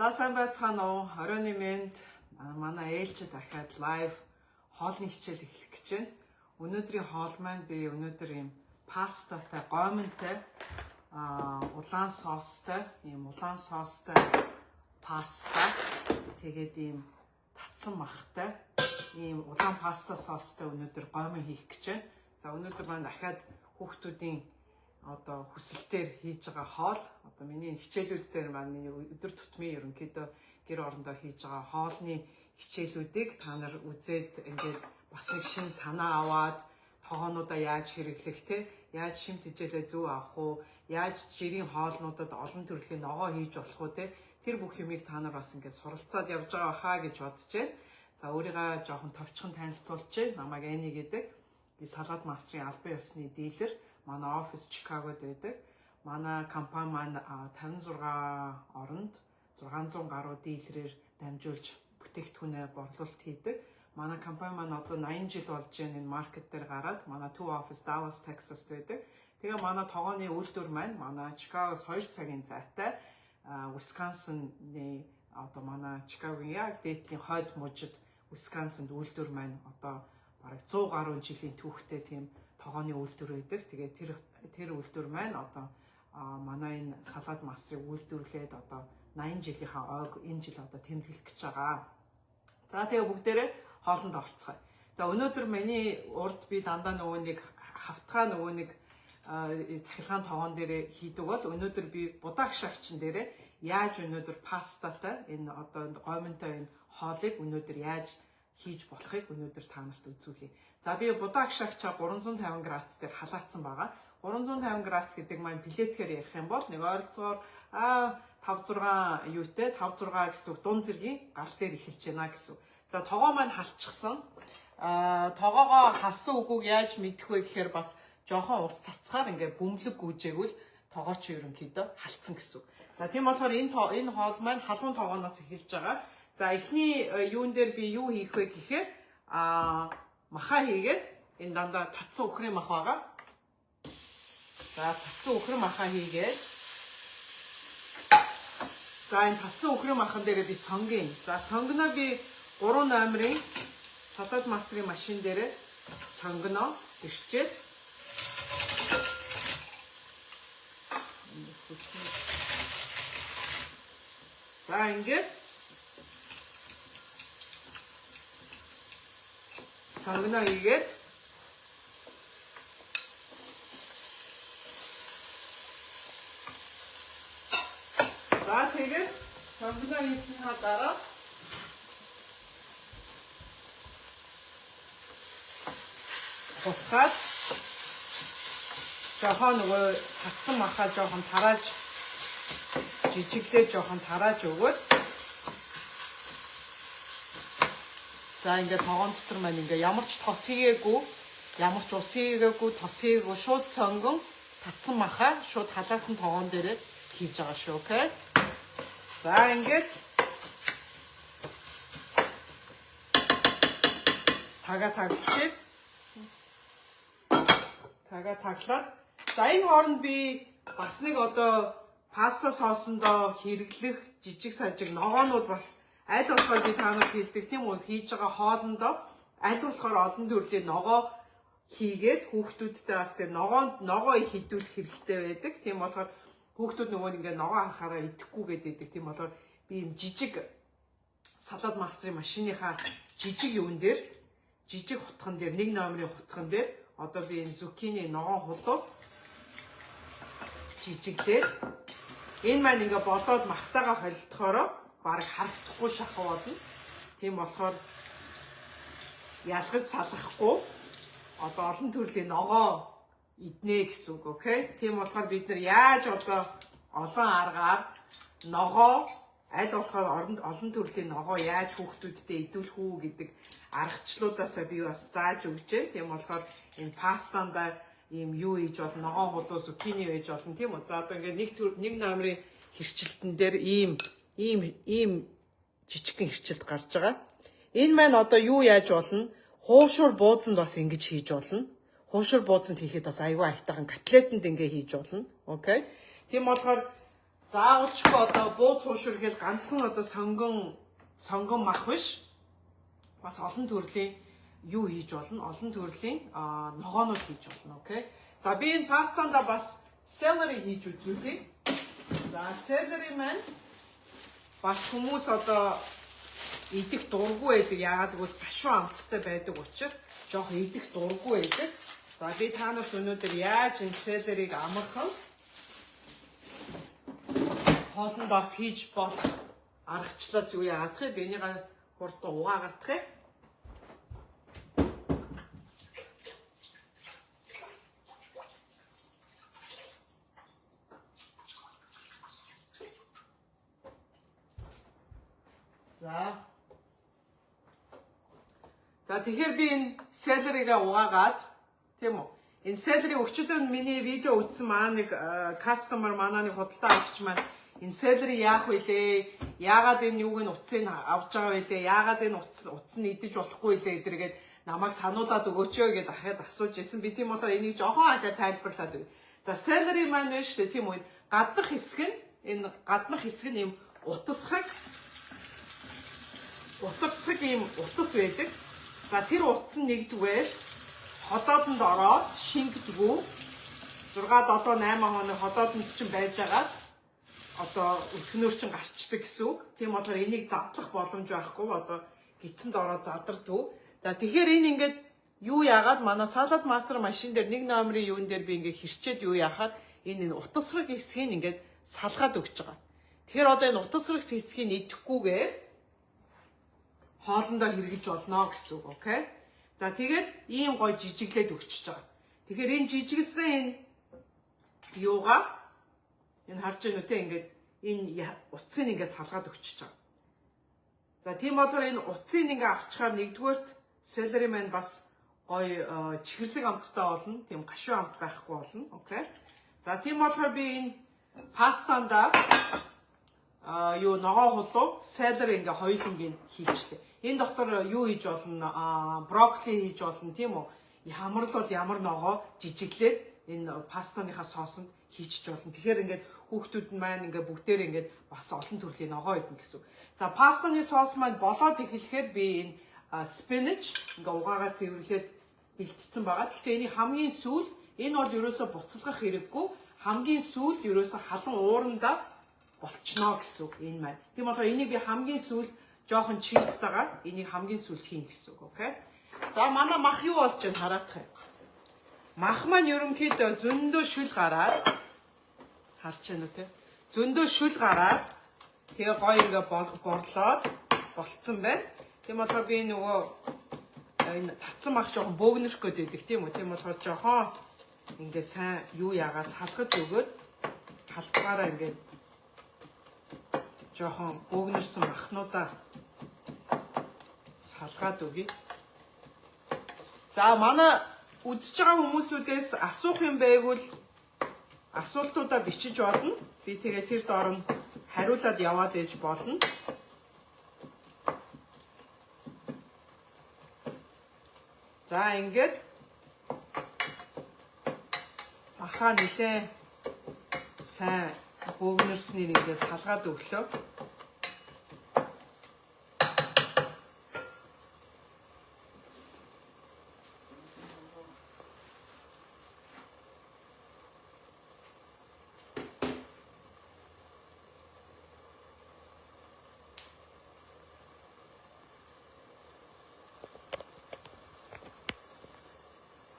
За сайн байцгаана уу? Оройн мэнд манай ээлж дахиад лайв хоолны хичээл эхлэх гэж байна. Өнөөдрийн хоол маань би өнөөдөр ийм пастатай, гомонтой, улаан соостой паста, тэгээд ийм татсан махтай, ийм улаан паста соостой өнөөдөр гомон хийх гэж байна. За өнөөдөр маань дахиад хүүхдүүдийн одоо хүсэлтээр хийж байгаа хоол, одоо миний хичээлүүд дээр маань миний өдөр тутмын ерөнхийдөө гэр орондоо хийж байгаа хоолны хичээлүүдийг та нар үзээд ингээд бас нэг шин санаа аваад тоогоонуудаа яаж хэрэглэх те, яаж шимт хичээлээ зөв авах уу, яаж жирийн хоолнуудад олон төрлийн ногоо хийж болох уу те, тэр бүх юмыг та нар бас ингээд суралцаад явж байгаа хаа гэж бодож байна. За өөрийгөө жоохон товчхон танилцуулж, намайг Эни гэдэг. Би салаад мастрын албан ёсны дилер. Манай офис Чикагод байдаг. Манай компани маань 56 оронд 600 гаруй дилерээр дамжуулж бүтээгдэхүүнээ борлуулалт хийдэг. Манай компани маань одоо 80 жил болж байна энэ маркет дээр гараад. Манай төв офис Dallas, Texas байдаг. Тэгээ манай тогооны үйлдвэр маань манай Чикагоос 2 цагийн зайтай Wisconsin-ны одоо манай Чикагогийн яг дээдлийн хойд мужид Wisconsin-д үйлдвэр маань одоо бараг 100 гаруй жилийн түүхтэй тийм тогооны үйлдвэр байдаг. Тэгээд тэр үйлдвэр маань одоо манай энэ салаад масрыг үйлдвэрлээд одоо 80 жилийнхаа ойг энэ жил одоо тэмдэглэх гэж байгаа. За тэгээ бүгдээрээ хоолнд орцгоё. За өнөөдөр миний урд би дандаа нөгөө нэг хавтгай нөгөө нэг цахилгаан тоогоон дээр хийдэг бол өнөөдөр би будаа гшаагчин дээр яаж өнөөдөр пастатай энэ одоо гомонтой энэ хоолыг өнөөдөр яаж хийж болохыг өнөөдөр та нарт үзүүлье. За би будаа гшаагчаа 350 градус дээр халаацсан байгаа. 350 градус гэдэг маань плетгэр ярих юм бол нэг ойролцоогоор 5-6 юутэй 5-6 гэсэн дунд зэргийн гал дээр эхэлж байна гэсэн. За тогоо маань халчихсан. Тогоогоо халсан үгүйг яаж мэдэх вэ гэхээр бас жоохон ус цацгаар ингээ бөмбөлөг гүйжээгүүл тогоо чи ерөнхийдөө халцсан гэсэн. За тийм болохоор энэ хоол маань халуун тогооноос эхэлж байгаа. За эхний юун дээр би юу хийх вэ гэхээр маха хийгээд энэ дандаа татсан өхрийн мах байгаа. За татсан өхрийн маха хийгээд за энэ татсан өхрийн махан дээр би сонгийн. За сонгоно би 3 номерын салаад мастрын машин дээр сонгоно ирчээд за ингээд сонгоно хийгээд за тэгээд сонгоно хийсний дараа хутгаад жоохон нөгөө татсан махаа жоохон тарааж жижиглээ жоохон тарааж өгөөд за ингээд тогоон дотор маань ингээд ямар ч тос хийгээгүй, ямар ч ус хийгээгүй, тос хийгээгүй шууд сонгон татсан махаа шууд халаасан тогоон дээр хийж байгаа шүү, окей? За ингээд тага таглаад за энэ хооронд би бас нэг одоо паста соосондоо хэрэглэх жижиг сажиг ногоонууд бас аль болохоор би та нарт хэлдэг тийм үү, хийж байгаа хоолндоо аль болохоор олон төрлийн ногоо хийгээд хүүхдүүдтэй бас тэр ногоо их хідүүлэх хэрэгтэй байдаг. Тийм болохоор хүүхдүүд нөгөө ингээ ногоо харахаараа идэхгүй гэдэг. Тийм болохоор би юм жижиг салаад мастрын машиныхаа жижиг юун дээр жижиг хутган дээр 1 номерын хутган дээр одоо би энэ зукини ногоон хулуу жижиглээд энэ маань ингээ болоод махтаага холилдохороо бараг харагдахгүй шахав болно. Тийм болохоор ялгаж салахгүй одоо олон төрлийн ногоо иднэ гэсэн үг, окей? Тийм болохоор бид нар яаж одоо олон аргаар ногоо аль болохоор олон төрлийн ногоо яаж хүүхдүүдтэй идүүлэх үү гэдэг аргачлуудаасаа би бас зааж өгч байна. Тийм болохоор энэ пастанда ийм юу хийж болно, ногоон хулуу зукини хийж болно, тийм үү? За одоо ингээд нэг номерын хэрчилтэн дээр ийм жижигхэн хэрчилт гарч байгаа. Энэ маань одоо юу яаж болно? Хуушур бууцанд бас ингэж хийж болно. Хуушур бууцанд хийхэд бас аюу айтайхан котлетэнд ингэ хийж болно. Окей. Тийм болохоор заавалчгүй одоо буу цуушур гэл ганцхан одоо сонгон мах биш. Бас олон төрлийн юу хийж болно? Олон төрлийн ногоонууд хийж болно, окей? За би энэ пастанда бас celery хийж үзүүлье. За celery маань бас хүмүүс одоо идэх дурггүй байдаг. Яагаад гэвэл гашуун амттай байдаг учраас жоох идэх дурггүй байдаг. За би та нарт өнөөдөр яаж энэ celery-г амархан хоолндоос хийж болох аргачлалаас юу яадаг вэ? Би энийг хурдан угаагадах юм. За тэгэхээр би энэ celery-га угаагаад тийм үү? Энэ celery өчигдөр миний видео үзсэн маань нэг customer манаа худалдаа авч маань энэ celery яах вүлээ? Яагаад энэ юуг нь утсыг авч байгаа вүлээ? Яагаад энэ утас нь идэж болохгүй вүлээ гэдэргээд намайг сануулад өгөөч ёо гэдээ дахиад асууж ирсэн. Би тийм болохоор энийг жоохон агай тайлбарлаад өгье. За celery маань нь шүү дээ тийм үү? Гаднах хэсэг нь ийм утасхаг ийм утас байдаг. За тэр утас нь нэгдүгээр ходоодонд ороод шингдэггүй 6 7 8 хоног ходоодонд чинь байж байгаа одоо өтгнөр чинь гарчдаг гэсэн үг. Тийм болохоор энийг задлах боломж байхгүй одоо гидсэнд ороод задардаг. За тэгэхээр энэ ингээд юу яагаад манай салат мастер машин дээр 1 номерын юун дээр би ингээд хэрчээд юу яахаар энэ утасраг хэсгийг ингээд салгаад өгч байгаа. Тэгэхээр одоо энэ утасраг хэсгийг идэхгүйгээр хоолндоо хэрглэж болно гэсэн үг, окей? За тэгээд ийм гой жижиглээд өгчөж байгаа. Тэгэхээр энэ жижиглсэн энэ юугаа энэ харж байна уу те ингээд энэ утсыг ингээд салгаад өгчөж байгаа. За тийм болохоор энэ утсыг ингээд авчихаар нэгдүгээрт celery маань бас гой чихэрлэг амттай болно. Тийм гашуун амт байхгүй болно, окей? За тийм болохоор би энэ пастанда юу ногоо хулуу celery ингээд хоёулангийн хийчихлээ. Энэ дотор юу хийж болно? Брокколи хийж болно, тийм үү? Хамарлал ямар ногоо жижиглээд энэ пастаныхаа соосонд хийчих болно. Тэгэхээр ингээд хүүхдүүд маань ингээд бүгдээр ингээд бас олон төрлийн ногоо идэх гэсэн. За пастаны соос маань болоод эхлэхээр би энэ spinach ингээд угаагаа цэвэрлээд бэлтцсэн байгаа. Гэхдээ эний хамгийн сүүл энэ бол ерөөсө буцалгах хэрэггүй. Хамгийн сүүл ерөөсө халан уурандаа болчихно гэсэн үг энэ маань. Тийм болохоор энийг би хамгийн сүүл жоохон чизтайгаар энийг хамгийн сүүлд хийн гэсэн үг, окей? За манай мах юу болж байна хараадах юм. Мах маань ерөнхийдөө зөндөө шүл гараад харж байна уу те? Зөндөө шүл гараад тэгээ гоё ингээ борлоод болцсон байна. Тийм болохоор би нөгөө энэ татсан мах жоохон бөөгнөрөх гээд байдаг тийм үү? Тийм болохоор жоохон ингээ сайн юу яагаад салгаж өгөөд талбараараа ингээ жоохон бөөгнөрсөн махнуудаа салгаад өгье. За манай үзэж байгаа хүмүүсүүдээс асуух юм байгвал асуултуудаа бичиж болно. Би тэгээ тэр доор нь хариулаад яваад ээж болно. За ингээд махаа нэлээ сайн бөөгнөрснээр ингээд салгаад өглөө.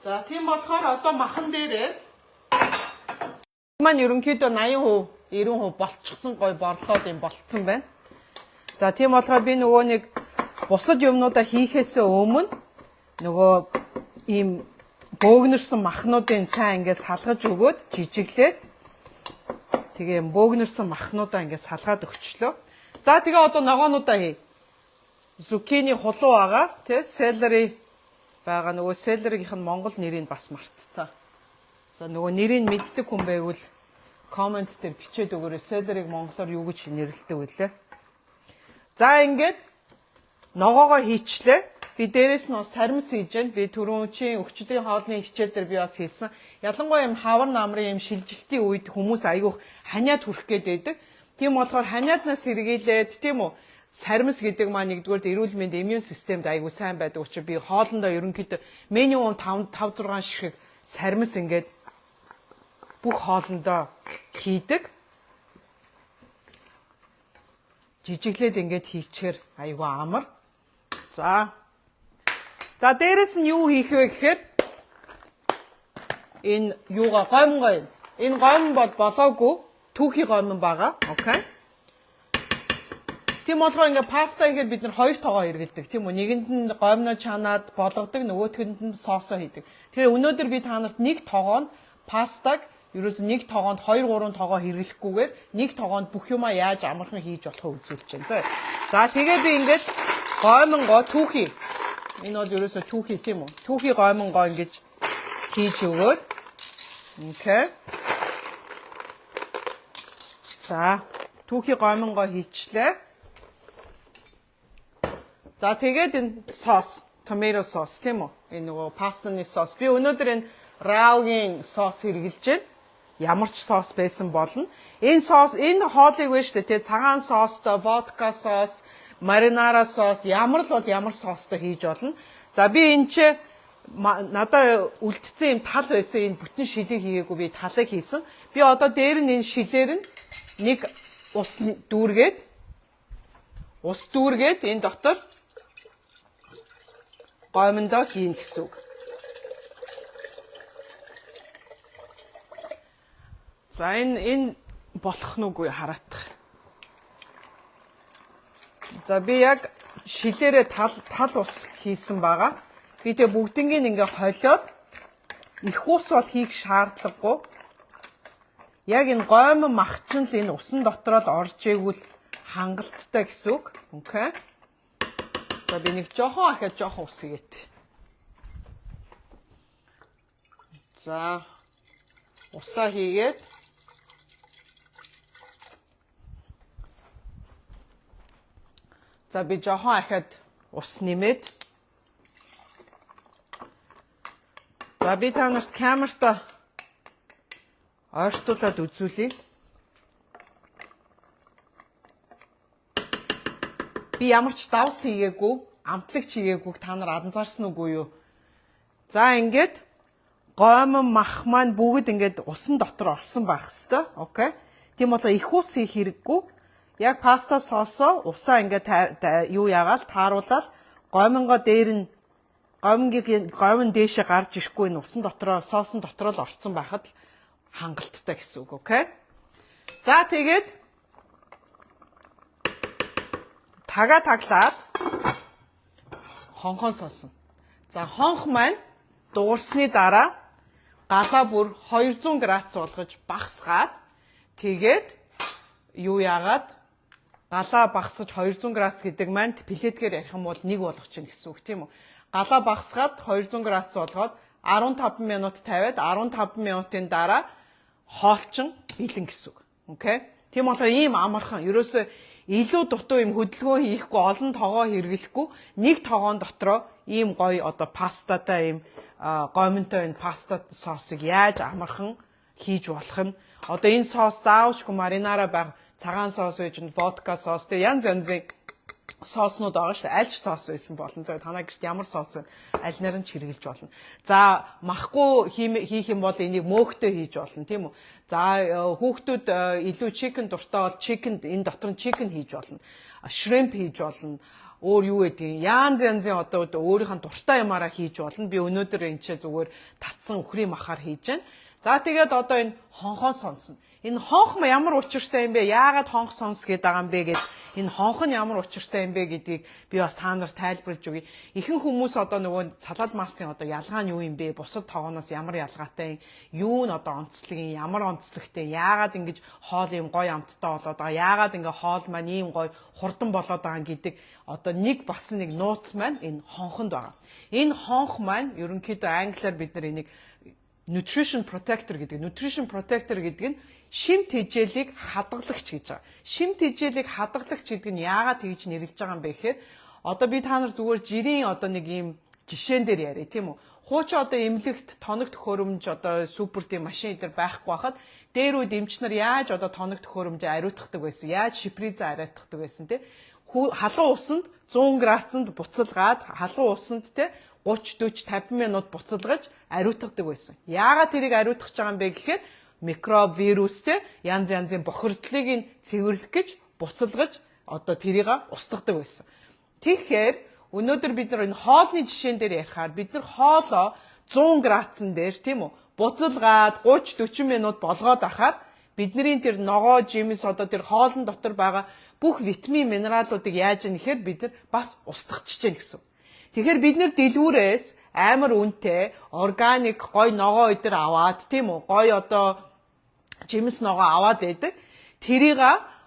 За тийм болохоор одоо махан дээрээ маань ерөнхийдөө 80%, 90% болчихсон гой борлоод юм болцсон байна. За тийм болохоор би нөгөө нэг бусад юмнуудаа хийхээс өмнө нөгөө ийм бөөгнөрсөн махнуудын сайн ингээд салгаж өгөөд жижиглээд тэгээ бөөгнөрсөн махнуудаа ингээд салгаад өгчлөө. За тэгээ одоо ногоонуудаа хий. Зукини хулуу байгаа, тий, celery байгаа. Нөгөө celery-ийнх нь монгол нэрийг бас мартцгаа. За нөгөө нэрийг мэддэг хүн байвал коммент дээр бичээд өгөөрэй. Celery-г монголоор юу гэж нэрлэдэг вүлээ. За ингээд ногоогоо хийчлээ. Би дээрээс нь саримс хийж байна. Би түрүүн чи өчигдрийн хоолны хичээл дээр би бас хийсэн. Ялангуяа юм хавар намрын юм шилжилтийн үед хүмүүс айгүйх ханиад хүрэх гээд байдаг. Тийм болохоор ханиаднаас сэргийлээд тийм үү сармис гэдэг маань нэгдүгээр эрүүл мэнд иммун системд айгүй сайн байдаг учраас би хоолндоо ерөнхийдөө минимум 5 6 ширхэг сармис ингээд бүх хоолндоо хийдэг. Жижиглээд ингээд хийчихээр айгүй амар. За дээрэс нь юу хийх вэ гэхээр энэ юугаа гомгоо. Энэ гом бол болоогүй түүхий гом байгаа. Окей. Тийм болохоор ингээ паста ихэд бид нар хоёр тоогоо хэрэгэлдэг тийм үү. Нэгэнд нь гомноо чанаад болгодог, нөгөөтгөнд нь соосоо хийдэг. Тэгэхээр өнөөдөр би та нарт нэг тоогоонд пастаг ерөөс нэг тоогоонд 2 3 тоогоо хэрэглэхгүйгээр нэг тоогоонд бүх юмаа яаж амархан хийж болохоо үзүүлж байна. За тэгээ би ингээд гомонгоо түүхий. Энэ бол ерөөсөө түүхий тийм үү. Түүхий гомонгоо ингэж хийж өгөөд. Окей. За түүхий гомонгоо хийчлээ. За тэгээд энэ сос, tomato sauce тийм үү? Энэ нөгөө пастаны сос. Би өнөөдөр энэ раугийн сос хэрэглэж байна. Ямар ч сос байсан болно. Энэ сос, энэ хоолыг вэ штэ тий цагаан состой, водка сос, маринара сос, ямар л бол ямар состой хийж болно. За би энэ чи надаа үлдсэн юм тал байсан энэ бүтэн шилийг хийгээгүй би талыг хийсэн. Би одоо дээр нь энэ шилээр нь нэг ус дүүргээд энэ дотор гомондоо хийн гэсэн үг. За энэ болох нүггүй хараадах. За би яг шилээрээ тал ус хийсэн байгаа. Би тэгээ бүгднийг ингээ холиод их ус бол хийх шаардлагагүй. Яг энэ гомон махчин л энэ усан дотроо л орж ивэл хангалттай гэсэн үг. Окей. За би нэг жоохон ахаад жоохон ус хийгээд. За усаа хийгээд за би жоохон ахаад ус нэмээд за би та нарт камертаа ойртуулад үзүүлье. Би ямар ч давс хийгээгүй, амтлагч хийгээгүй та нар анзаарсан үгүй юу? За ингээд гомон мах маань бүгд ингээд усан дотор орсон байх хэвээр. Окей. Тийм болохоор их ус хийх хэрэггүй. Яг паста соосоо усаа ингээд юу яагаад тааруулаад гомонгоо дээр нь гомон дээшээ гарч ирэхгүй энэ усан дотроо соосон дотроо л орцсон байхад л хангалттай гэсэн үг. Окей. За тэгээд таглаад хонхон соосон. За хонх маань дуурсны дараа галаа бүр 200 градус болгож багсгаад тэгээд юу яагаад галаа багсгаж 200 градус гэдэг маань плетгээр ярих юм бол нэг болгоч гэсэн үг тийм үү. Галаа багсгаад 200 градус болгоод 15 минут тавиад 15 минутын дараа хоолчин бэлэн гэсэн үг. Окей. Тийм болохоор ийм амархан ерөөсөө илүү дутуу юм хөдөлгөөн хийхгүй олон тоогоо хэрэглэхгүй нэг тоогоон дотроо ийм гоё одоо пастатай ийм гомонтой энэ паста соосыг яаж амархан хийж болох нь одоо энэ соос заавчгүй маринара байх цагаан соос байж водка соос тэгээ янз янзын сооснууд байгаа шүү дээ. Аль ч соос байсан болно. За танаа гэрт ямар соос вэ? Аль нарийн ч хэрэгжилж болно. За махгүй хийх юм бол энийг мөөхтэй хийж болно, тийм үү? За хүүхдүүд илүү чикен дуртай бол чикенд энэ дотор нь чикен хийж болно. Шримп хийж болно. Өөр юу гэдгийг янз янзын одоо өөрийнх нь дуртай юмараа хийж болно. Би өнөөдөр энэ ч зүгээр татсан үхрийн махаар хийж байна. За тэгээд одоо энэ хонхоо сонсно. Энэ хонх ямар учиртай юм бэ? Яагаад хонх сонс гэдэг байгаа юм бэ гэд энэ хонх нь ямар учиртай юм бэ гэдгийг би бас та нарт тайлбарлаж өгье. Ихэнх хүмүүс одоо нөгөө салаад мастын одоо ялгаа нь юу юм бэ? Бусад тоогоноос ямар ялгаатай юм? Юу нь одоо онцлог юм? Ямар онцлогтой? Яагаад ингэж хоол юм гоё амттай болоод байгаа? Яагаад ингэ хоол маань ийм гоё хурдан болоод байгаа гэдэг одоо нэг бас нэг нууц маань энэ хонхонд байгаа. Энэ хонх маань ерөнхийдөө англиар бид нар энийг nutrition protector гэдэг. Nutrition protector гэдэг нь шимт хижээлийг хадгалагч гэж байгаа. Шимт хижээлийг хадгалагч гэдэг нь яагаад тэгж нэрлэж байгаа юм бэ гэхээр одоо би та нар зүгээр жирийн одоо нэг ийм жишээн дээр яриа тийм үү. Хуучин одоо эмнэлэгт тоног төхөөрөмж одоо супер тийм машин дээр байхгүй байхад дээр үед эмч нар яаж одоо тоног төхөөрөмжөө ариутгадаг байсан, яаж шипризээ ариутгадаг байсан те. Халуун усанд 100 градусанд буцалгаад халуун усанд те 30 40 50 минут буцалгаж ариутгадаг байсан. Яагаад тэрийг ариутгах байгаа юм бэ гэхээр микроб, вирус те янз янзын бохирдлыг нь цэвэрлэх гэж буцалгаж одоо тэрийг устгадаг байсан. Тэгэхээр өнөөдөр бид нар энэ хоолны жишээн дээр ярихаар бид нар хоолоо 100 градусан дээр тийм үү буцалгаад 30 40 минут болгоод ахаар бидний тэр ногоо, жимс одоо тэр хоолн дотор байгаа бүх витамин, минералуудыг яаж ийм гэхээр бид нар бас устгахчиж гэнэ гэсэн. Тэгэхээр бид нар дэлгүүрээс амар үнэтэй органик гой ногоо өдр аваад тийм үү гой одоо жимс ногоо аваад байдаг. Тэрийг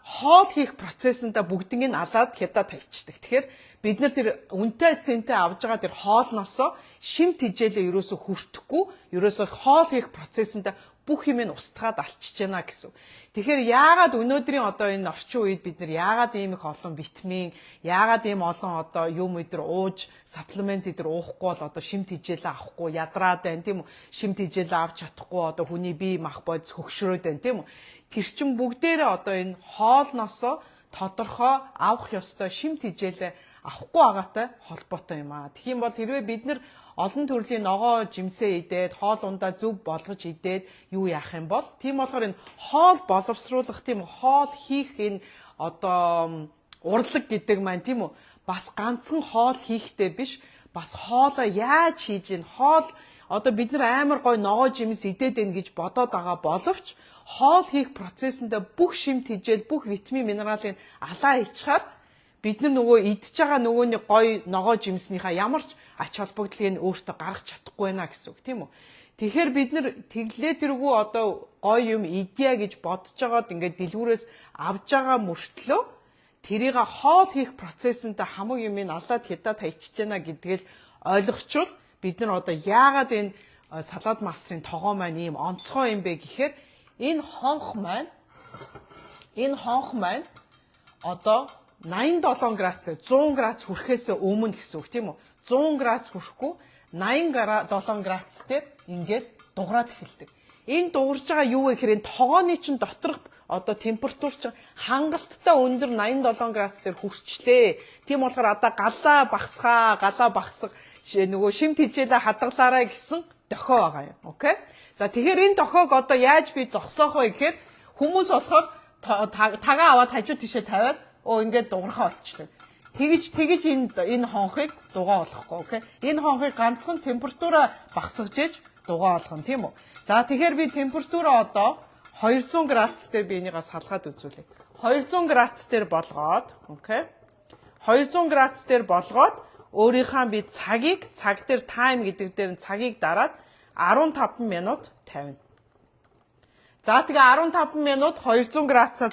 хоол хийх процессында бүгднийг нь алаад хятад тавьчихдаг. Тэгэхээр бид нар тэр үнэтэй цэнтэй авж байгаа тэр хоолноосоо шимт хижээлээ ерөөсө хүртэхгүй, ерөөсө хоол хийх процессында бүх юм нь устгаад алчиж байна гэсэн. Тэгэхээр яагаад өнөөдрийн одоо энэ орчин үед бид нар яагаад ийм их олон витамин, яагаад ийм олон одоо юм өдр ууж, саплемент өдр уухгүй бол одоо шимт хижээлээ авахгүй ядраад байна тийм үү? Шимт хижээлээ авч чадахгүй одоо хүний бие мах бодис хөгшрөөд байна тийм үү? Тэр чин бүгдээрээ одоо энэ хоолноосоо тодорхой авах ёстой шимт хижээлээ авахгүй байгаатай холбоотой юм аа. Тэгэх юм бол хэрвээ бид нар олон төрлийн ногоо жимсээ идээд хоол ундаа зөв болгож идээд юу яах юм бол тийм болохоор энэ хоол боловсруулах тийм хоол хийх энэ одоо урлаг гэдэг маань тийм үү бас ганцхан хоол хийхтэй биш бас хоолоо яаж хийж ийн хоол одоо бид нар амар гой ногоо жимс идээд байна гэж бодоод байгаа боловч хоол хийх процессында бүх шимт хижээл бүх витамин минералын алаа ичхаар бид нар нөгөө идж байгаа нөгөөний гой ногоо жимснийхаа ямар ч ач холбогдлыг нь өөртөө гаргах чадахгүй байна гэсэн үг тийм үү. Тэгэхээр бид нар тэглээ тэргүй одоо гой юм идья гэж бодож байгаад ингээд дэлгүүрээс авж байгаа мөртлөө тэрийг хоол хийх процессында хамаг юм ин алаад хятад хайчиж байна гэдгээл ойлгочвол бид нар одоо яагаад энэ салаад мастрын тогоо маань ийм онцгой юм бэ гэхээр энэ хонх маань одоо 87 градус 100 градус хүрэхээс өмнө гэсэн үг тийм үү 100 градус хүрэхгүй 87 градус дээр ингээд дуграад эхэлдэг. Энэ дуурж байгаа юу вэ гэхээр энэ тогооны чинь доторх одоо температур чинь хангалттай өндөр 87 градус дээр хүрчлээ. Тийм болохоор одоо галаа багсах нөгөө шимт хижээлээ хадгалаарай гэсэн дохио байгаа юм. Окей? За тэгэхээр энэ дохиог одоо яаж би зогсоох вэ гэхээр хүмүүс болохоор тагаа аваад хажуу тишээ тавиад ингээд дуурхаа болчихлоо. Тэгж энэ хонхыг дугаа болгохгүй, окей? Энэ хонхыг ганцхан температураа багсгаж ээж дугаа болгоно, тийм үү? За тэгэхээр би температураа одоо 200 градус дээр би энийгээ салгаад үзүүлье. 200 градус дээр болгоод, окей? 200 градус дээр болгоод өөрийнхөө би цаг дээр тайм гэдэг дээр цагийг дараад 15 минут тавина. За тэгээ 15 минут 200 градусаар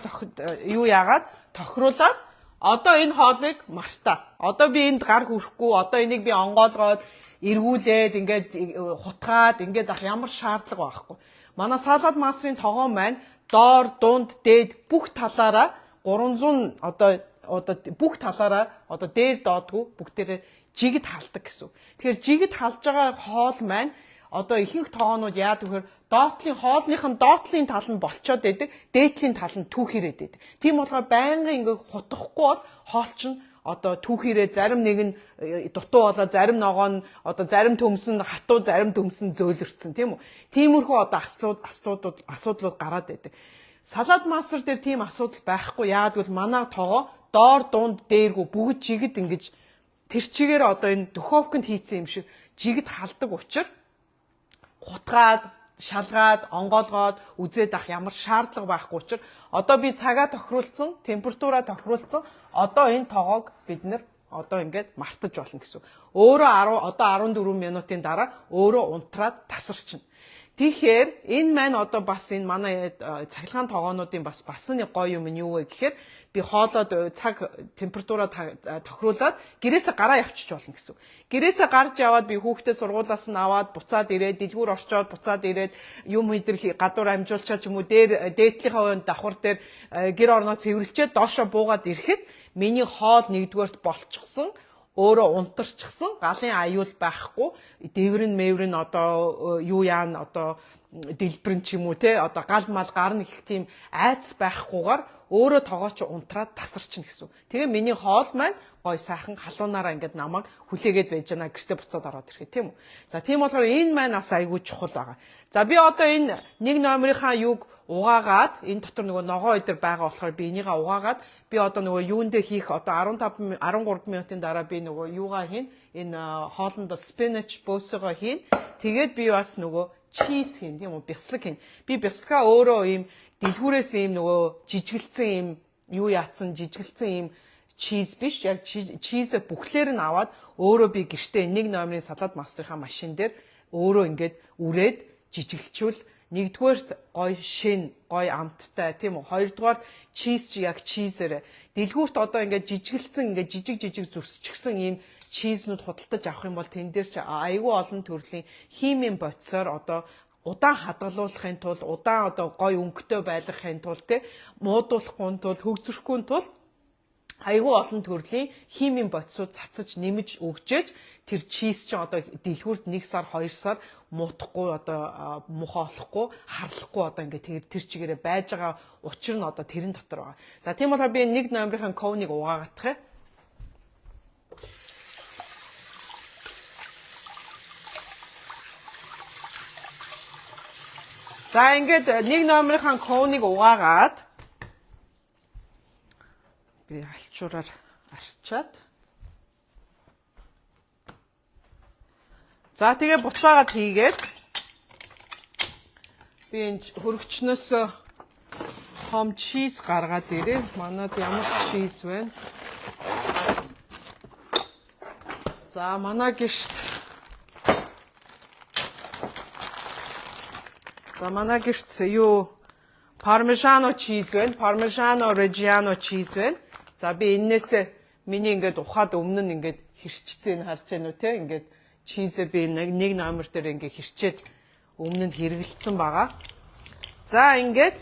юу яагаад тохируулаад одоо энэ хоолыг мартаа. Одоо би энд гар хүрэхгүй, одоо энийг би онгоолгоод эргүүлээд ингээд хутгаад ингээд ах ямар шаардлага байхгүй. Манай салаад мастрын тогоо маань доор, дунд, дээд бүх талаараа 300 одоо бүх талаараа одоо дээр доодгүй бүгдээрээ жигд халдаг гэсэн. Тэгэхээр жигд халж байгаа хоол маань одоо ихэнх тоонууд яадаг вэхээр хоолныхын доотлын тал нь болцоод байдаг, дээдлийн тал нь түүхирээд байдаг. Тийм болохоор байнгын ингээд хутахгүй бол хоол чинь одоо түүхирээ зарим нэг нь дутуу болоо зарим ногоо нь одоо зарим төмс нь хатуу зарим төмс нь зөөлөрцөн тийм үү. Тиймэрхүү одоо асуудлууд гараад байдаг. Салаад мастер дээр тийм асуудал байхгүй. Яагад гэвэл манай тоогоо доор дунд дээргүй бүгд жигд ингэж тэр чигээр одоо энэ духовкнд хийцэн юм шиг жигд халдаг учраас хутгаад шалгаад, онгоолгоод үзээд ах ямар шаардлага байхгүй учраас одоо би цагаа тохируулсан, температураа тохируулсан. Одоо энэ тоогоог бид нэр одоо ингээд мартаж болно гэсэн. Өөрөө одоо 14 минутын дараа өөрөө унтраад тасарчна. Тэгэхээр энэ маань одоо бас энэ манай цахилгаан тоогоонуудын бас нэг гоё юм нь юу вэ гэхээр би хоолоод цаг температураа тохируулаад гэрээсээ гараа явчих болно гэсэн. Гэрээсээ гарч яваад би хүүхдээ сургуулаас нь аваад буцаад ирээд дэлгүүр орчоод буцаад ирээд юм идэр гадуур амжуулчаа ч юм уу дээдлийнхаа хувьд давхар дээр гэр орноо цэвэрлчээд доошоо буугаад ирэхэд миний хоол нэгдүгээрт болчихсон. өөрөө унтарчихсан, галын аюул байхгүй, дэврэн мэврэн одоо юу яана одоо дэлбэрэн ч юм уу те одоо гал мал гарна гэх тийм айц байхгүйгээр өөрөө тоогооч унтраад тасарчин гэсэн. Тэгээ миний хоол маань гой сайхан халуунаараа ингээд намайг хүлээгээд байж байна гэртээ буцаад ороод ирэхэд тийм үү. За тийм болохоор энэ маань бас айгүй чухал байгаа. За би одоо энэ нэг номерынхаа юуг угаагаад энэ дотор нөгөө ногоо өдр байгаа болохоор би энийгээ угаагаад би одоо нөгөө юундээ хийх одоо 13 минутын дараа би нөгөө юугаа хийн энэ хоолндо спинach бөөсөгөө хийн. Тэгээд би бас нөгөө чиз хийн тийм үү бяцлаг хийн. Би бяцлагаа өөрөө ийм дэлгүүрээс ийм нөгөө жижигэлцэн ийм юу яатсан жижигэлцэн ийм чиз биш яг чизээ бүхлээр нь аваад өөрөө би гэртээ нэг номерын салаад мастрынхаа машин дээр өөрөө ингээд үрээд жижиглчүүл нэгдүгээрт гой шин гой амттай тийм үү хоёрдугаар чиз чи яг чизээр дэлгүүрт одоо ингээд жижигэлцэн ингээд жижиг зүсчихсэн ийм чизнүүд худалдаж авах юм бол тэн дээр ч айгүй олон төрлийн химийн бодисоор одоо удаан хадгалуулахын тулд удаан одоо гой өнгөтэй байлгахын тулд те муудуулахгүй тулд хөгжрөхгүй тулд айгүй олон төрлийн химийн бодисууд цацаж нэмж өгчээж тэр чиз чинь одоо дэлгүүрт 1 сар 2 сар муутахгүй одоо мухоолохгүй харлахгүй одоо ингээд тэр чигээрээ байж байгаа учир нь одоо тэрэн дотор байгаа. За тийм болохоор би нэг номерын ковник угаагах юм. За ингээд нэг номерын ковник угаагаад би алчуураар арчаад за тэгээ буцаагаад хийгээд би энэ хөргөчнөөс хом чиз гаргаад ирээ. Манайд ямар чиз вэ? За манай гişт юу пармежано чиз байна. Пармежано регgiano чиз байна. За би энээсээ миний ингээд ухаад өмнө нь ингээд хэрчцэн харж байна уу те ингээд чизээ би нэг номер дээр ингээд хэрчээд өмнө нь хэрэгэлсэн байгаа. За ингээд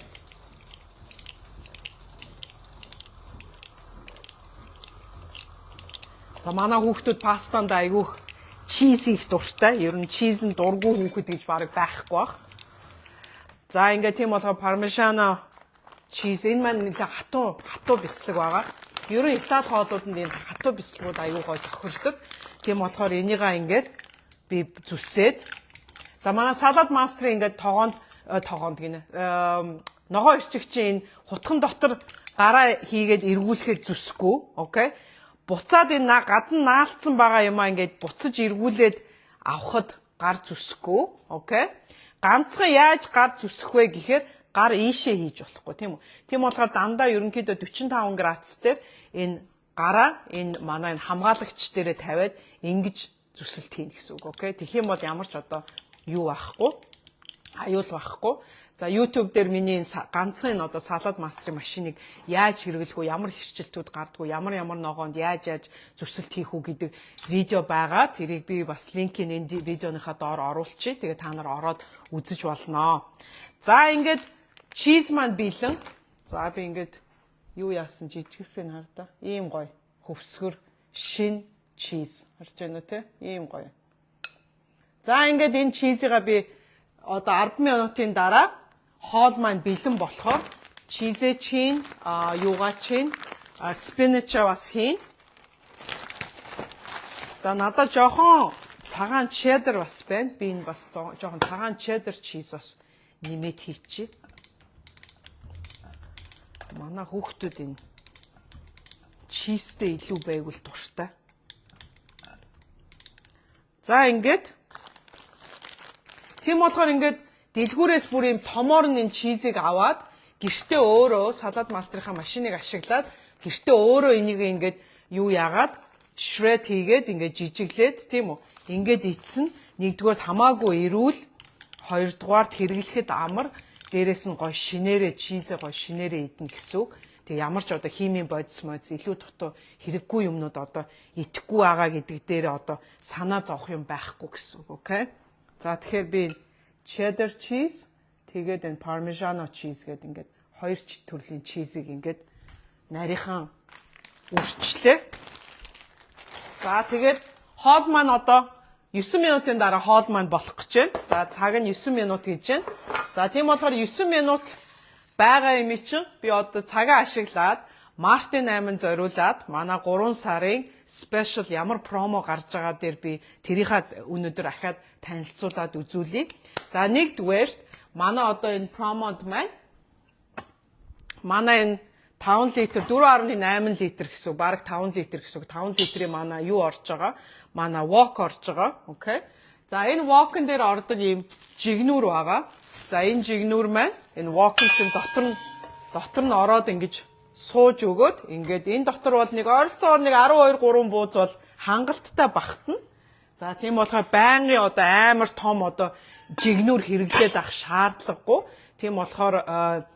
за манай хүүхдүүд пастанд айгүйх чиз их дуртай. Ер нь чиз нь дургүй хүүхэд гэж бараг байхгүй бах. За ингээд тийм болохоор пармежано чиз энэ маань нэлээ хатуу бяцлаг байгаа. Ер нь Итали хоолууданд энэ хатуу бяцлагууд аюу гой тохирдог. Тийм болохоор энийгээ ингээд би зүсээд за манай салаад мастрын ингээд тогоонд гинэ. Ногоо ирчигчийн энэ хутхан дотор гараа хийгээд эргүүлэхэд зүсэхгүй. Окей. Буцаад энэ гадна наалцсан байгаа юмаа ингээд буцаж эргүүлээд авахд гар зүсэхгүй. Окей. Ганцхан яаж гар зүсэх вэ гэхээр гар ийшээ хийж болохгүй тийм үү. Тийм болохоор дандаа ерөнхийдөө 45 градус дээр энэ гараа энэ манай энэ хамгаалагч дээрээ тавиад ингэж зүсэлт хийн гэсэн үг. Окей. Тэгэх юм бол ямар ч одоо юу байхгүй. Аюул байхгүй. За YouTube дээр миний ганцхан одоо салаад мастрын машиныг яаж хэрэглэх вэ? Ямар хэрчилтүүд гардггүй, ямар ногоонд яаж зүсэлт хийх үү гэдэг видео байгаа. Тэрийг би бас линкийг энэ видеоныхаа доор оруулчихъя. Тэгээ та нар ороод үзэж болно. За ингээд чиз маань биелэн. За би ингээд юу яасан жижигсэн хардаа. Ийм гоё. Хөвсгөр шин чиз. Харж байна уу те? Ийм гоё. За ингээд энэ чизийг би одоо 10 минутын дараа хоол маань бэлэн болохоор чизээ чин, юугаа чин, спиначаа бас хийн. За надад жоохон цагаан чеддер бас байна. Би энэ бас жоохон цагаан чеддер чиз бас нэмээд хийчихье. Манай хүүхдүүд энэ чизтэй илүү байгуул дуртай. За ингээд тийм болохоор ингээд дэлгүүрээс бүр юм томоор нь чизийг аваад гэртээ өөрөө салаад мастрынхаа машиныг ашиглаад гэртээ өөрөө энийг ингээд юу яагаад shred хийгээд ингээд жижиглээд тийм үү ингээд эцэн нэгдүгээр хамаагүй эрүүл хоёрдугаарт хэрэглэхэд амар дээрэс нь гой шинээрээ чизээ гой шинээрээ идэх гэсэн үг. Тэг ямар ч одоо химийн бодис илүү дотоо хэрэггүй юмнууд одоо идэхгүй байгаа гэдэг дээр одоо санаа зовх юм байхгүй гэсэн үг. Окей. За тэгэхээр би cheddar cheese тэгээд энэ parmigiano cheese гэдэг ингээд хоёр төрлийн чизийг ингээд нарийнхан үрчлээ. За тэгээд хоол маань одоо 9 минутын дараа хоол маань болох гэж байна. За цаг нь 9 минут гэж байна. За тийм болохоор 9 минут байгаа юм чинь би одоо цагаа ашиглаад Мартин 8 зориулаад манай 3 сарын special ямар промо гарч байгаа дээр би тэрийнхээ өнөөдөр ахаад танилцуулаад үзүүлье. За нэгдүгээр манай одоо энэ промод маань манай энэ 5 литр 4.8 литр гэсэн баг 5 литр гэсэн 5 литрийн манай юу орж байгаа? Манай wok орж байгаа. Окей. За энэ wok-н дээр ордог ийм жигнүүр байгаа. За энэ жигнүүр маань энэ wok-н чинь дотор нь ороод ингэж сууж өгөөд ингээд энэ дотор бол нэг ойролцоогоор нэг 12 3 бууз бол хангалттай багтана. За тийм болохоор байнгын одоо амар том одоо жигнүүр хэрэглээд авах шаардлагагүй. Тийм болохоор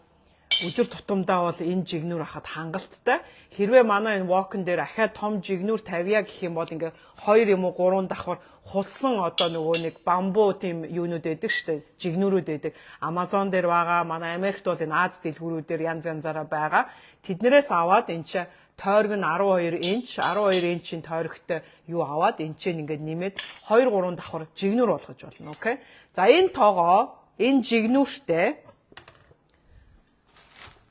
өдөр тутамдаа бол энэ жигнүүр ахад хангалттай. Хэрвээ манай энэ wok-н дээр ахаад том жигнүүр тавья гэх юм бол ингээ 2 юм уу 3 давхар хулсан одоо нөгөө нэг бамбуу тийм юунууд байдаг штэ жигнүүрүүд байдаг. Amazon дээр байгаа, манай Америкт бол энэ Аз дэлгүүрүүдээр янз янзаараа байгаа. Тэднэрээс аваад энэ чи тойрог нь 12 инчийн тойрогтой юу аваад энэ чинь ингээд нэмээд 2 3 давхар жигнүүр болгож болно. Окей. За энэ тоогоо энэ жигнүүртэй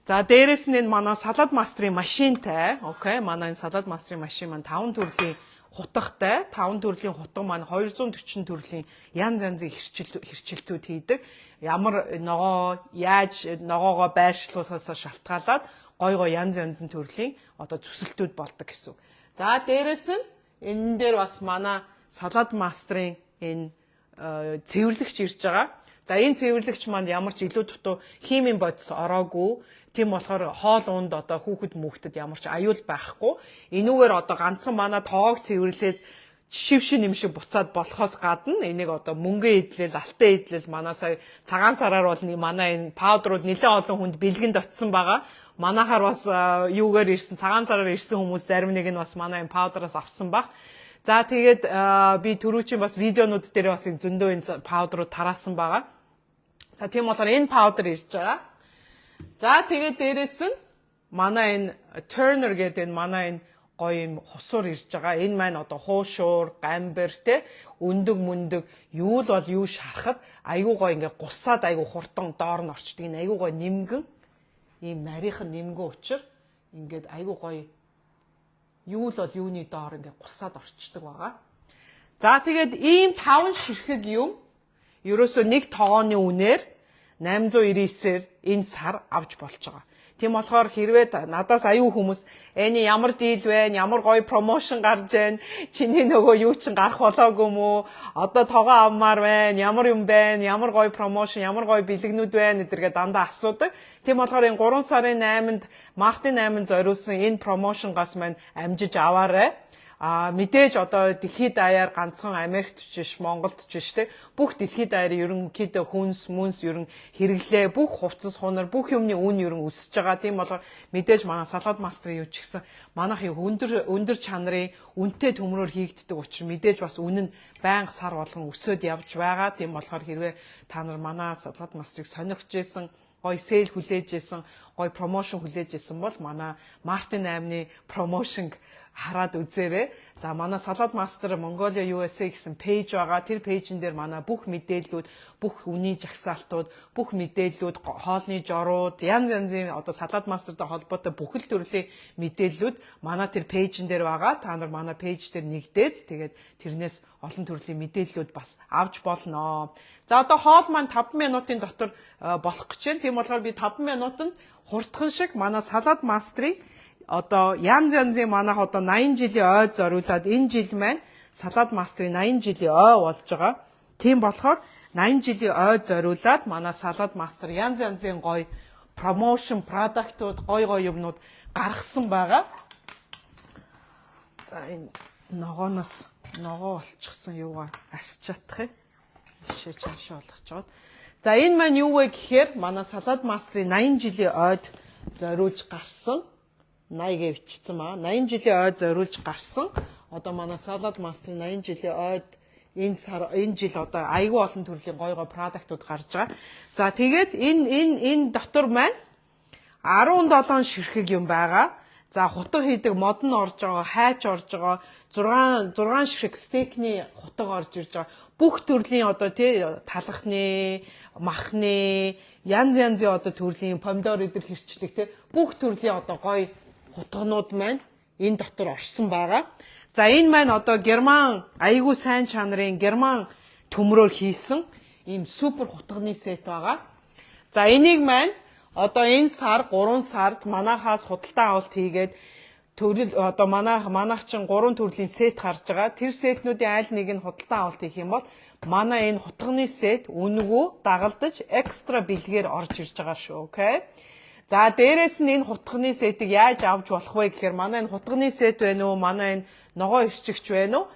за дээрэс нь энэ манай салаад мастрын машинтай. Окей. Манай энэ салаад мастрын машин маань 5 төрлийн хутгатай. 5 төрлийн хутга маань 240 төрлийн янз янзын хэрчилтүүд хийдэг. Ямар ногоо яаж ногоогоо байршлуулсаас шалтгаалаад гой янз янзын төрлийн одоо зүсэлтүүд болдог гэсэн. За дээрэс нь энэ дээр бас манай салаад мастрын энэ цэвэрлэгч ирж байгаа. За энэ цэвэрлэгч маань ямар ч илүү дутуу химийн бодис ороогүй. Тийм болохоор хоол унд одоо хүүхэд мөхөдөд ямар ч аюул байхгүй. Энүүгээр одоо ганцхан манай тоог цэвэрлээд шившин юм шиг буцаад болохоос гадна энийг одоо мөнгө идлэл, алтан идлэл манай сая цагаан сараар бол манай энэ паудрууд нэлээд олон хүнд бэлгэнд очсон байгаа. Манайхаар бас юугаар ирсэн цагаан сараар ирсэн хүмүүс зарим нэг нь бас манай энэ паудраас авсан баг. За тэгээд би түрүүчийн бас видеонууд дээр бас зөндөө энэ паудрууд тараасан байгаа. За тийм болохоор энэ паудер ирж байгаа. За тэгээд дээрэс нь манай энэ Turner гэдэг энэ манай энэ гоё юм хусуур ирж байгаа. Энэ маань одоо хуушуур, гамбар те өндөг мөндөг юу л бол юу шарахад айгуу гоё ингээ гусаад айгуу хурдан доор нь орчдөг. Энэ айгуу гоё нимгэн ийм нарийнхан нимгэн учир ингээд айгуу гоё юу л бол юуны доор ингээ гусаад орчдөг байгаа. За тэгээд ийм 5 ширхэг юм ерөөсөө нэг тогооны үнээр 899-ээр энэ сар авч болж байгаа. Тийм болохоор хэрвээ надаас аюу хүмүүс энэ ямар дийл вэ? Ямар гоё промошн гарч байна? Чиний нөгөө юу чин гарах болоогүй мүү? Одоо тогоо авмаар байна. Ямар юм байна? Ямар гоё промошн, ямар гоё бэлгэнүүд байна гэдэргээ дандаа асуудаг. Тийм болохоор энэ 3 сарын 8-нд Мартин 8 зориулсан энэ промошнгоос маань амжиж аваарай. Мэдээж одоо дэлхийд даяар ганцхан Америкт ч биш, Монголд ч биш те бүх дэлхийд даяар ерөнхийдөө хүнс ерөн хэрэглээ бүх хувцас хунар бүх юмны үн ерөн өсөж байгаа. Тийм болохоор мэдээж манай салаад мастер юу ч гэсэн манайх өндөр чанарын үнэтэй төмрөөр хийгддэг учраас мэдээж бас үнэн байнга сар болгон өсөд явж байгаа. Тийм болохоор хэрвээ та нар манай салаад мастерыг сонирхож байсан гоё сейл хүлээж исэн, гоё промошн хүлээж исэн бол манай Мартин 8-ны промошнг хараад үзээрэй. За манай салаад мастер Mongolia USA гэсэн пэйж байгаа. Тэр пэйжэн дээр манай бүх мэдээллүүд, бүх үнийн жагсаалтууд, бүх мэдээллүүд, хоолны жорууд, янз янзын одоо салаад мастертай холбоотой бүх л төрлийн мэдээллүүд манай тэр пэйжэн дээр байгаа. Та нар манай пэйж дээр нэгдээд тэгээд тэрнээс олон төрлийн мэдээллүүд бас авч болно. За одоо хоол маань 5 минутын дотор болох гэж байна. Тийм болохоор би 5 минутанд хурдхан шиг манай салаад мастрыг одоо янз янзын манайх одоо 80 жилийн ойд зориулаад энэ жил маань салаад мастрын 80 жилийн ой болж байгаа. Тийм болохоор 80 жилийн ойд зориулаад манай салаад мастер янз янзын гоё промошн продуктууд гоё юмнууд гаргасан байгаа. За энэ ногооноос ногоо болчихсон юугаа асч чадах юм. Ишээ чаашаа болгочоод. За энэ маань юу вэ гэхээр манай салаад мастрын 80 жилийн ойд зориулж гарсан 80-гээ бичсэн маа. 80 жилийн ойд зориулж гарсан. Одоо манай салаад мастрын 80 жилийн ойд энэ жил одоо айгүй олон төрлийн гоё продуктууд гарч байгаа. За тэгээд энэ дотор маань 17 ширхэг юм байгаа. За хутга хийдэг мод нь орж байгаа, хайч орж байгаа, 6 ширхэг стейкний хутга орж ирж байгаа. Бүх төрлийн одоо тий талхны, махны, янзын одоо төрлийн помидор эдэр хэрчлэг тий бүх төрлийн одоо гоё хутганууд маань энэ дотор орсон байгаа. За энэ маань одоо герман айгүй сайн чанарын герман төмрөөр хийсэн ийм супер хутганы сет байгаа. За энийг маань одоо энэ сар 3 сард манахаас худалдан авалт хийгээд төрөл одоо манайх чинь 3 төрлийн сет гарч байгаа. Тэр сетнүүдийн аль нэг нь худалдан авалт хийх юм бол манай энэ хутганы сет үнэгүй дагалдаж экстра бэлгээр орж ирж байгаа шүү. Окей. За дээрэс нь энэ хутганы сетийг яаж авч болох вэ гэхээр манай энэ хутганы сет байна уу? Манай энэ ногоо ирчигч байна уу?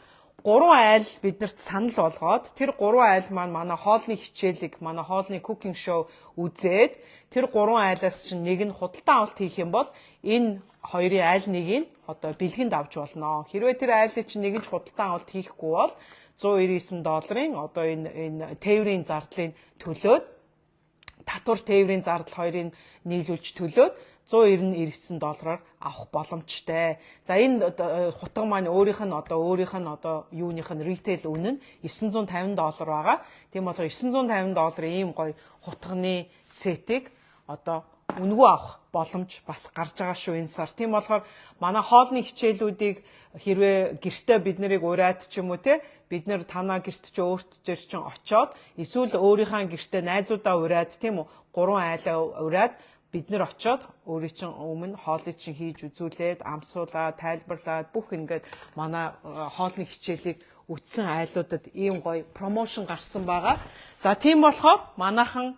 3 айл биднэрт санал болгоод тэр 3 айл маань манай хоолны хичээлийг, манай хоолны cooking show үзээд тэр 3 айлаас чинь нэг нь худалдан авалт хийх юм бол энэ хоёрын айл нэгийг одоо бэлгэнд авч болно. Хэрвээ тэр айлыг чинь нэг нь худалдан авалт хийхгүй бол $199 одоо энэ тээврийн зардлын төлөөд татвар тээврийн зардал хоёрыг нийлүүлж төлөөд $199 авах боломжтой. За энэ хутга маань өөрийнх нь одоо юуных нь ритейл үнэ нь $950 байгаа. Тийм болохоор $950 ийм гоё хутганы сетийг одоо үнэгүй авах боломж бас гарч байгаа шүү энэ сар. Тийм болохоор манай хоолны хичээлүүдийг хэрвээ гэртээ бид нарыг ураад ч юм уу те бид нар танаа гэрт ч өөрт чинь очоод эсвэл өөрийнхөө гэртээ найзуудаа ураад тийм үү 3 айлаа ураад бид нар очоод өөрийн чинь өмнө хоолыг чинь хийж үзүүлээд амсуулаад тайлбарлаад бүх ингээд манай хоолны хичээлийг үтсэн айлуудад ийм гоё промошн гарсан байгаа. За тийм болохоор манайхан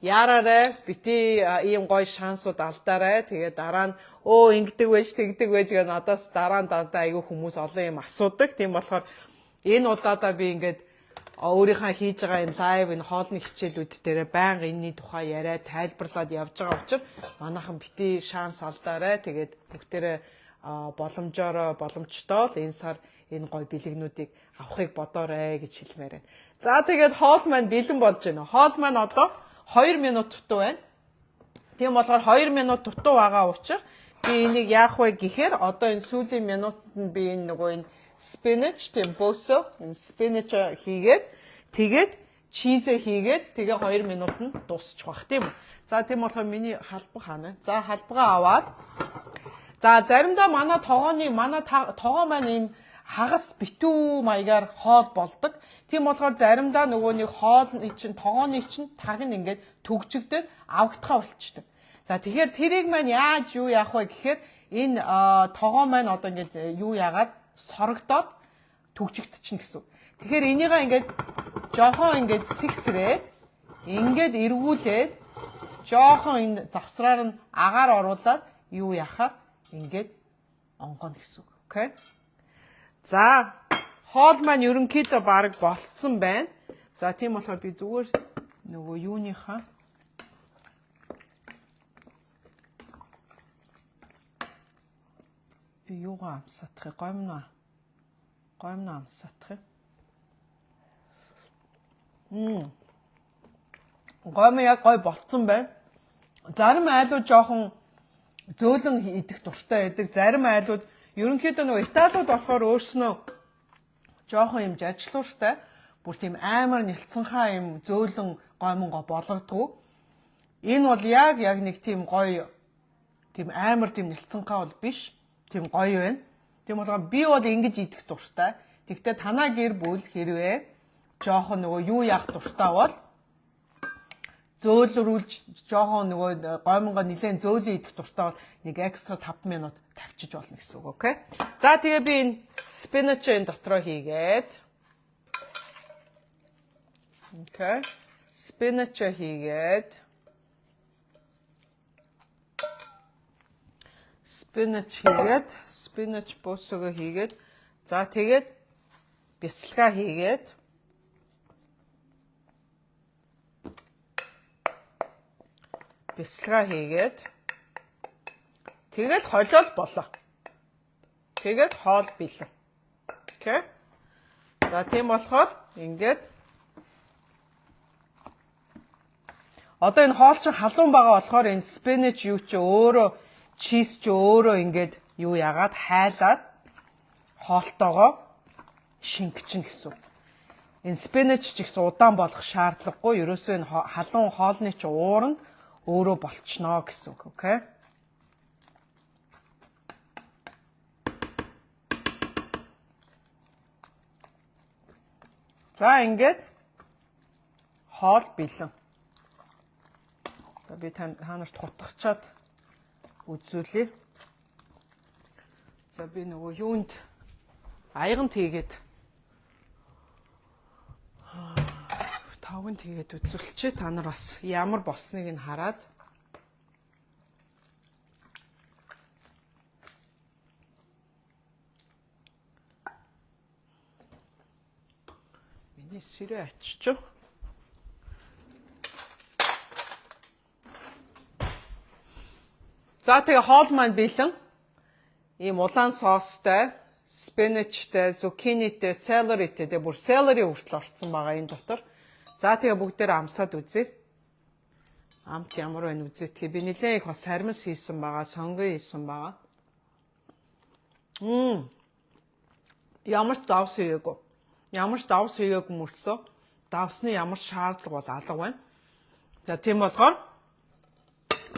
яараарай бити ийм гоё шансууд алдаарай. Тэгээ дараа нь ингэдэг байж тэгдэг байж гэж надаас дараа нь дандаа айгүй хүмүүс олон юм асуудаг. Тийм болохоор энэ удаадаа би ингээд өөрийнхөө хийж байгаа энэ лайв энэ хоолны хичээлүүд дээр байнга энэний тухай яриа тайлбарлаад явж байгаа учраас манайхан бити шанс алдаарай. Тэгээд бүгдээрээ боломжтой л энэ сар энэ гоё бэлэгнүүдийг авахыг бодоорой гэж хэлмээр байна. За тэгээд хоол маань бэлэн болж байна. Хоол маань одоо 2 минут дутуу байна. Тийм болохоор 2 минут дутуу байгаа учраас би энийг яах вэ гэхээр одоо энэ сүүлийн минутанд би энэ нөгөө энэ spinach тийм бөөсөө энэ spinach хийгээд тэгээд чиз хийгээд тэгээ 2 минутанд дуусчих бах тийм үү. За тийм болохоор миний халбаг хаана. За халбагаа аваад за заримдаа манай тогоо маань ийм хагас битүү маягаар хоол болдог. Тийм болохоор заримдаа нөгөө нэг хоолны чинь тогооны чинь таг нь ингээд төгжигдээд авагдхаа болчдөг. За тэгэхээр тэрийг маань яаж юу яах вэ гэхээр энэ тогоо маань одоо ингээд юу яагаад сорогдоод төгжигдчихнэ гэсэн. Тэгэхээр энийгээ ингээд жоохон ингээд сэгсрээд ингээд эргүүлээд жоохон энэ завсраар нь агаар оруулаад юу яхаар ингээд онгоно гэсэн үг. Окей. За хоол маань ерөнхийдөө баг болцсон байна. За тийм болохоор би зүгээр нөгөө юуныхаа юугаа амсаадах гомно амсаадах. Гомно яг гой болцсон байна. Зарим айлууд жоохон зөөлөн идэх дуртай байдаг. Зарим айлууд ерөнхийдөө нөгөө Италиуд болохоор өөрснөө жоохон юм жажлууртай бүр тийм амар нэлцэнхаа юм зөөлөн гомонго болгодгүй. Энэ бол яг нэг тийм гоё тийм амар тийм нэлцэнхаа бол биш. Тийм гоё байна. Тийм болохоор би бол ингэж идэх дуртай. Тэгвэл танаа гэр бүл хэрвээ жоохон нөгөө юу яах дуртай бол зөөлрүүлж жоохон нөгөө гомонго нэлээд зөөлөн идэх дуртай бол нэг экстра 5 минут тавьчих болно гэсэн үг. Окей. За тэгээ би энэ спинач энэ дотроо хийгээд. Окей. Спинач хийгээд. Спинач бөөсөгөө хийгээд. За тэгээд бясалгаа хийгээд. Тэгэл холиол болоо. Тэгээд хоол бэлэн. Окей. За тийм болохоор ингээд одоо энэ хоол чинь халуун байгаа болохоор энэ спинach юу ч өөрөө чиз ч өөрөө ингээд юу яагаад хайлаад хоолтойгоо шингэчин гэсэн. Энэ спинач ч ихсэн удаан болох шаардлагагүй. Ерөөсөө энэ халуун хоолны ч уур нь өөрөө болчихно гэсэн үг. Окей? За ингээд хоол бэлэн. За би та нарт хутгачаад үзүүлье. За би нөгөө юунд аяганд хийгээд тавганд хийгээд үзүүлчихээ. Та нар бас ямар болсныг нь хараад миний сэрэ ачиж. За тэгээ хоол маань бэлэн. Ийм улаан соостой, спиначтай, зуккинитэй, селеритэй, тэгээ бүр селери хүртэл орцсон байгаа энэ дотор. За тэгээ бүгдээр амсаад үзье. Амт ямар байна үзье. Тэгээ би нэлээд их бас сармис хийсэн байгаа, сонгой хийсэн байгаа. Ямар ч давс хийгээгүй. Ямар ч давс хийгээгүй мөртлөө давсны ямар шаардлага бол алга байна. За тийм болохоор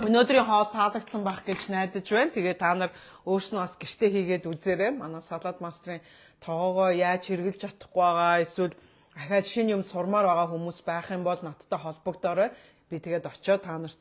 өнөөдрийн хоол таалагдсан байх гэж найдаж байна. Тэгээ та нар өөрснөө бас гэртээ хийгээд үзээрэй. Манай салаад мастрын тоогоо яаж хэрэгжилж чадахгүй байгаа, эсвэл ахаад шинэ юм сурмаар байгаа хүмүүс байх юм бол надтай холбогдоорой. Би тэгээд очиод та нарт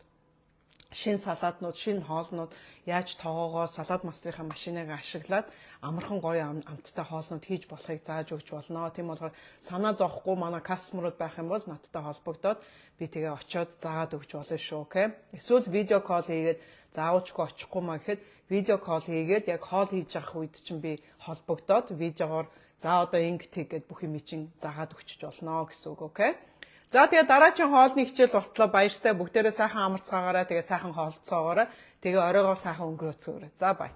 шинэ салаатнууд, шинэ хоолнууд яаж тоогоогоо салаад мастрынхаа машиныг ашиглаад амархан гоё амттай хоолнууд хийж болохыг зааж өгч болно. Тийм болохоор санаа зовхгүй манай кастомерууд байх юм бол надтай холбогдоод би тэгээ очиод заагаад өгч болно шүү, окей? Эсвэл видео кол хийгээд заавчгүй очихгүй маа гэхэд видео кол хийгээд яг хоол хийж явах үед чинь би холбогдоод видеогоор за одоо ингэж хийгээд бүх юм чинь заагаад өгч болно гэсэн үг, окей? За тэгээ дараагийн хоолны хичээл болтлоо баяртай бүгдээрээ сайхан амарцгаагаараа тэгээ сайхан хоолцоогоорой. Тэгээ оройгоо сайхан өнгөрөөцгөөрэй. За бай.